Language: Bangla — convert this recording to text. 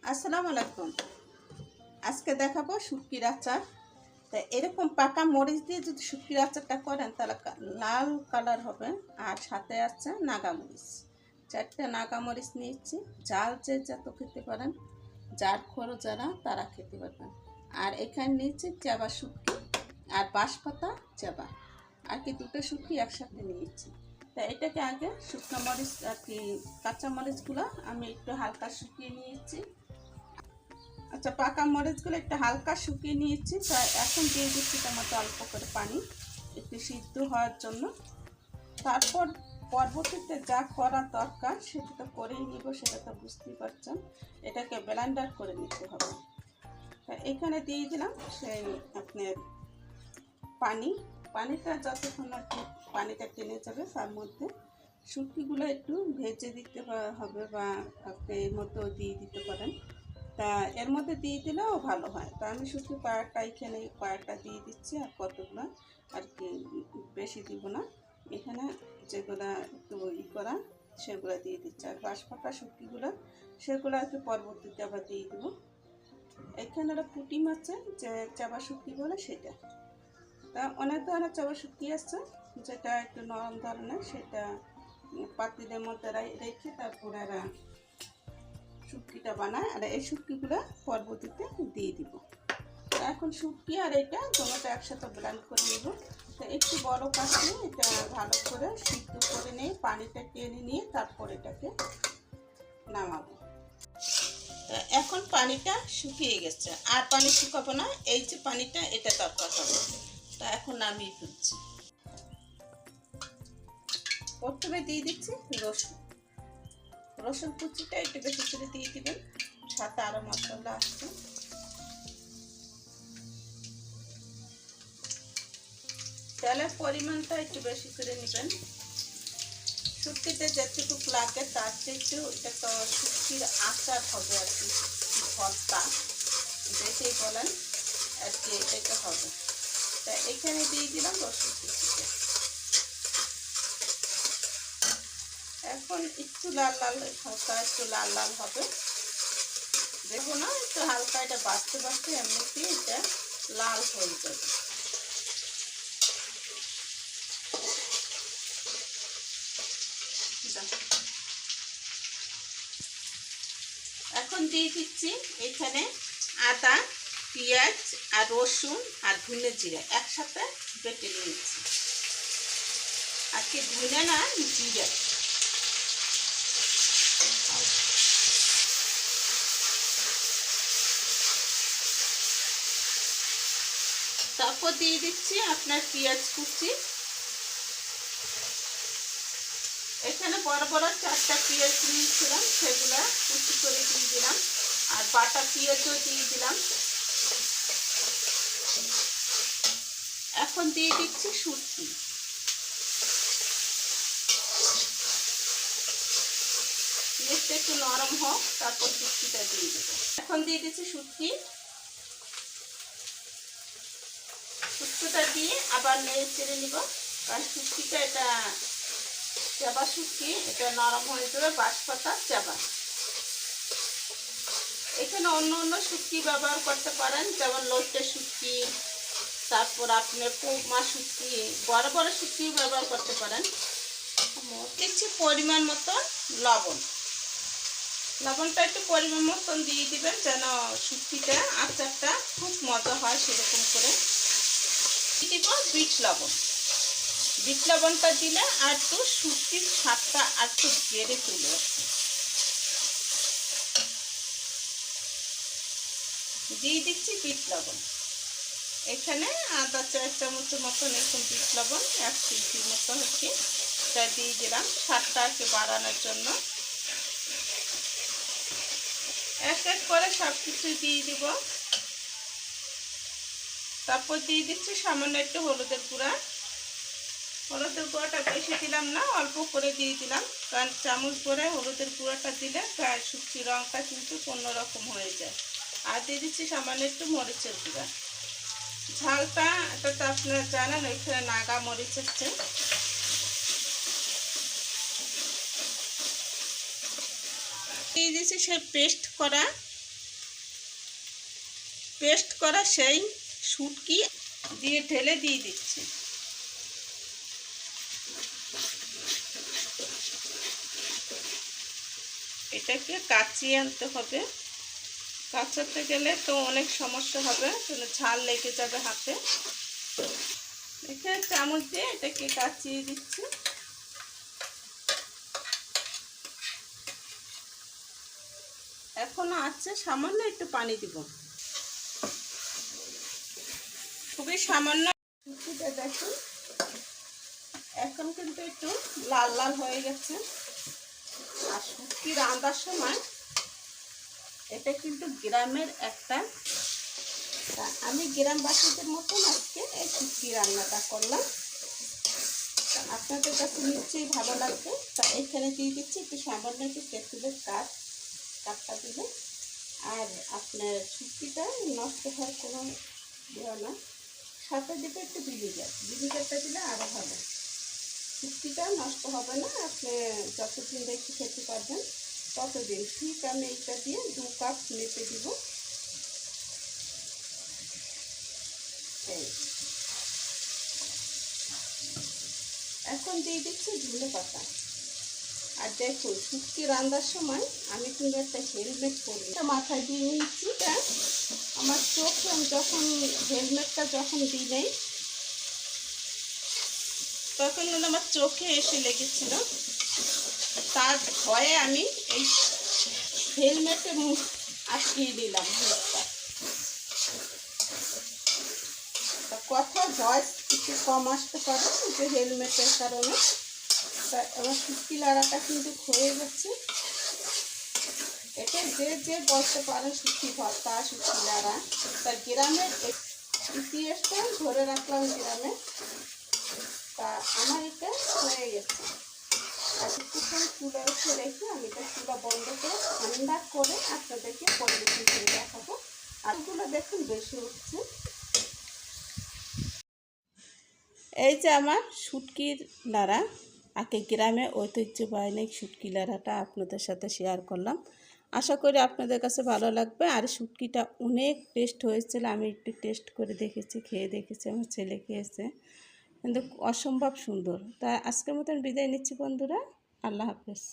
আসসালামু আলাইকুম। আজকে দেখাবো শুটকির আচার। তা এরকম পাকা মরিচ দিয়ে যদি শুটকির আচারটা করেন তাহলে লাল কালার হবে। আর সাথে আছে নাগামরিচ, 4টে নাগামরিচ নিয়েছি। জাল যে যত খেতে পারেন, যার খরচ যারা তারা খেতে পারবেন। আর এখানে নিয়েছি চাবা শুটকি আর বাঁশপাতা চাবা, আর কি দুটো শুটকি একসাথে নিয়েছি। তা এটাকে আগে শুকনো মরিচ আর কি কাঁচা মরিচগুলো আমি একটু হালকা শুকিয়ে নিয়েছি। আচ্ছা, পাকা মরিচগুলো একটু হালকা শুকিয়ে নিয়েছি। তাই এখন দিয়ে দিচ্ছি টমেটো অল্প করে পানি, একটু সিদ্ধ হওয়ার জন্য। তারপর পরবর্তীতে যা করা দরকার সেটা তো করেই নিব, সেটা তো বুঝতেই পারছেন। এটাকে ব্লেন্ডার করে নিতে হবে। তা এখানে দিয়ে দিলাম সেই আপনার পানিটা যতক্ষণ আর কি পানিটা টেনে যাবে তার মধ্যে শুটকিগুলো একটু ভেজে দিতে হবে, বা আপনি এর মধ্যেও দিয়ে দিতে পারেন। তা এর মধ্যে দিয়ে দিলেও ভালো হয়। তা আমি শুধু কয়েকটা এখানে কয়েকটা দিয়ে দিচ্ছি, আর কতগুলো আর কি বেশি দিব না। এখানে যেগুলো একটু করা সেগুলো দিয়ে দিচ্ছি, আর বাঁশপাতা শুটকিগুলো সেগুলো আর কি পরবর্তীতে আবার দিয়ে দেবো। এখানে একটা পুঁটি মাছের যে চাবা শুটকি বলে সেটা। তা অনেক ধরনের চাবা শুটকি আছে, যেটা একটু নরম ধরনের, সেটা পাতিলের মধ্যে রেখে তারপরে শুটকিটা বানায়। আর এই শুটকিগুলো পরবর্তীতে দিয়ে দিব। এখন শুটকি আর এটা টমেটো একসাথে ব্লেন্ড করে নেব। তো একটু বড় কাছে এটা ভালো করে সিদ্ধ করে নিয়ে পানিটা টেনে নিয়ে তারপর এটাকে নামাবো। এখন পানিটা শুকিয়ে গেছে, আর পানি শুকাবো না। এই যে পানিটা এটা দরকার হবে। তা এখন নামিয়ে ফেলছি। প্রথমে দিয়ে দিচ্ছি রসুন কুচিটা একটু বেশি করে দিয়ে দিবেন, সাথে আরো মশলা আসছে। তেলের পরিমাণটা একটু বেশি করে নেবেন। শুটকিতে যেটুকু লাগে তার চেয়ে একটু, এটা তো শুটকির আচার হবে আর কি, ভর্তা যেটাই বলেন আর কি, এটা হবে। তা এখানে দিয়ে দিলাম রসুন কুচিটা। এখন একটু লাল লাল, হালকা একটু লাল লাল হবে। দেখো না, একটু হালকা এটা বাঁচতে বাঁচতে এমনিতেই এটা লাল হয়ে যাবে। এখন দিয়ে দিচ্ছি এখানে আদা, পেঁয়াজ আর রসুন আর ধনে জিরা একসাথে বেটে নিয়েছি। আর কি ধনে না, জিরা। তারপর দিয়ে দিচ্ছি আপনার পেঁয়াজ কুচি। এখানে বড় বড় 4টা পেঁয়াজ নিয়েছিলাম, সেগুলা কুচি করে দিয়ে দিলাম। আর বাটা পেঁয়াজও দিয়ে দিলাম। এখন দিয়ে দিচ্ছি শুটকি। পেঁয়াজটা একটু নরম হোক, তারপর শুটকিটা দিয়ে দেবো। এখন দিয়ে দিচ্ছি শুটকিটা দিয়ে আবার নেড়ে চেড়ে নিব, কারণ শুটকিটা এটা চাবা শুটকি, এটা নরম হয়ে যাবে। বাঁশপাতা চাবা, এখানে অন্য অন্য শুটকি ব্যবহার করতে পারেন, যেমন লইটে শুটকি, তারপর আপনার পোমা শুটকি, বড় বড় শুটকি ব্যবহার করতে পারেন। দিচ্ছি পরিমাণ মতো লবণটা একটু পরিমাণ মতন দিয়ে দিবেন, যেন শুটকিটা আচারটা খুব মজা হয়। সেরকম করে দিব বিট লবণটা দিলে আর একটু শুটকির স্বাদটা আর একটু বেড়ে চলে আসে। দিয়ে দিচ্ছি বিট লবণ। এখানে আদা 4 চামচের মতন এরকম বিট লবণ, 1 চিমটির মতো হচ্ছে, এটা দিয়ে দিলাম স্বাদটা একটু বাড়ানোর জন্য। এক এক করে সব কিছু দিয়ে দিব। তারপর দিয়ে দিচ্ছি সামান্য একটু হলুদের গুঁড়াটা বেশি দিলাম না, অল্প করে দিয়ে দিলাম, কারণ চামচ ভরে হলুদের গুঁড়াটা দিলে গায়ের শুটকির রঙটা কিন্তু অন্যরকম হয়ে যায়। আর দিয়ে দিচ্ছি সামান্য একটু মরিচের গুঁড়া। ঝালটা এটা তো আপনারা জানেন, ওইখানে নাগা মরিচ হচ্ছে। দিয়ে দিচ্ছি সে পেস্ট করা পেস্ট করা সেই শুটকি দিয়ে ঢেলে দিয়ে দিচ্ছি। এটাকে কাচিয়ে আনতে হবে, কাচাতে গেলে তো অনেক সমস্যা হবে, ঝাল লেগে যাবে হাতে। এখানে চামচ দিয়ে এটাকে কাচিয়ে দিচ্ছি। এখনো আছে, সামান্য একটু পানি দিব, খুবই সামান্য। শুটকিটা দেখুন এখন কিন্তু একটু লাল লাল হয়ে গেছে। আর শুটকি রান্নার সময় এটা কিন্তু গ্রামের একটা, আমি গ্রামবাসীদের মতন আজকে এই শুটকি রান্নাটা করলাম। আপনাদের কাছে নিশ্চয়ই ভালো লাগবে। তা এখানে দিয়ে দিচ্ছি একটু সামান্য একটু তেঁতুলের কাঠটা দিলে, আর আপনার শুটকিটা নষ্ট হওয়ার কোনো ইয়ে না। সাথে দেবে একটু ভিনিগারটা দিলে আরও ভালো, শুটকিটা নষ্ট হবে না। আপনি যতদিন রেখে খেতে পারবেন ততদিন। ঠিক আমি এইটা দিয়ে 2 কাপ মেপে দিব। এখন দিয়ে দিচ্ছি ধনে পাতা। আর দেখুন শুটকি রান্নার সময় আমি কিন্তু একটা হেলমেট পরি, মাথায় দিয়ে নিচ্ছি। আমার চোখ যখন হেলমেটটা যখন দিই নেই তখন কিন্তু আমার চোখে এসে লেগেছিল, তার ভয়ে আমি এই হেলমেটে মুখ আটকিয়ে দিলাম মুখটা। কথা ভয়েস একটু কম আসতে পারে যে হেলমেটের কারণে। তা আমার শুটকি লাড়াটা কিন্তু হয়ে গেছে। এটা যে বলতে পারে শুটকি ভর্তা, শুটকি লাড়া, তার গ্রামের ইতিহাসটা ধরে রাখলাম গ্রামে। তা আমার এটা হয়ে গেছে। আর কিছুক্ষণ চুলা উঠে রেখে আমি এটা চুলা বন্ধ করে ঠান্ডা করে আপনাদেরকে পরিবেশন করে দেখাবো। আরগুলো দেখুন বেশি উঠছে। এই যে আমার শুটকির লাড়া, আগে গ্রামে ঐতিহ্যবাহী শুটকি লাড়াটা আপনাদের সাথে শেয়ার করলাম। আশা করি আপনাদের কাছে ভালো লাগবে। আর শুটকিটা অনেক টেস্ট হয়েছিল, আমি একটু টেস্ট করে দেখেছি, খেয়ে দেখেছি, আমার ছেলে খেয়েছে, কিন্তু অসম্ভব সুন্দর। তা আজকের মতন বিদায় নিচ্ছি বন্ধুরা, আল্লাহ হাফেজ।